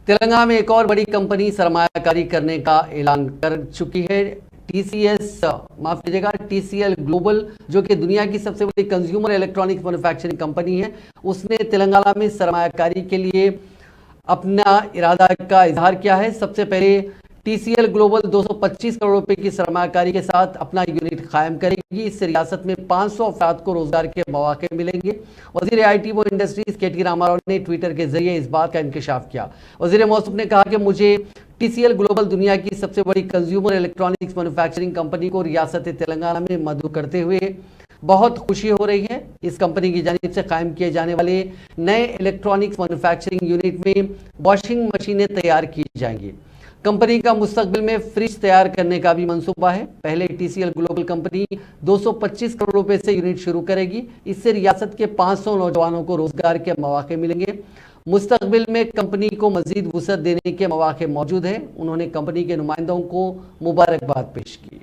तेलंगाना में एक और बड़ी कंपनी सरमायाकारी करने का ऐलान कर चुकी है। टीसीएस माफ कीजिएगा टीसीएल ग्लोबल, जो कि दुनिया की सबसे बड़ी कंज्यूमर इलेक्ट्रॉनिक्स मैन्युफैक्चरिंग कंपनी है, उसने तेलंगाना में सरमायाकारी के लिए अपना इरादा का इजहार किया है। सबसे पहले टीसीएल ग्लोबल 225 करोड़ रुपए की सरमायाकारी के साथ अपना यूनिट कायम करेगी। इससे रियासत में 500 अफराद को रोजगार के मौके मिलेंगे। वजीर आईटी व इंडस्ट्रीज केटी रामाराव ने ट्विटर के जरिए इस बात का इंकशाफ किया। वजीर मौसूफ ने कहा कि मुझे टीसीएल ग्लोबल दुनिया की सबसे बड़ी कंज्यूमर इलेक्ट्रॉनिक्स मैन्युफैक्चरिंग कंपनी को रियासत तेलंगाना में मदऊ करते हुए बहुत खुशी हो रही है। इस कंपनी की जानिब से कायम किए जाने वाले नए इलेक्ट्रॉनिक्स मैन्युफैक्चरिंग यूनिट में वॉशिंग मशीनें तैयार की जाएंगी। कंपनी का मुस्तकबिल में फ्रिज तैयार करने का भी मंसूबा है। पहले टीसीएल ग्लोबल कंपनी 225 करोड़ रुपए से यूनिट शुरू करेगी। इससे रियासत के 500 नौजवानों को रोजगार के मौके मिलेंगे। मुस्तकबिल में कंपनी को मजीद वुसअत देने के मौके मौजूद है। उन्होंने कंपनी के नुमाइंदों को मुबारकबाद पेश की।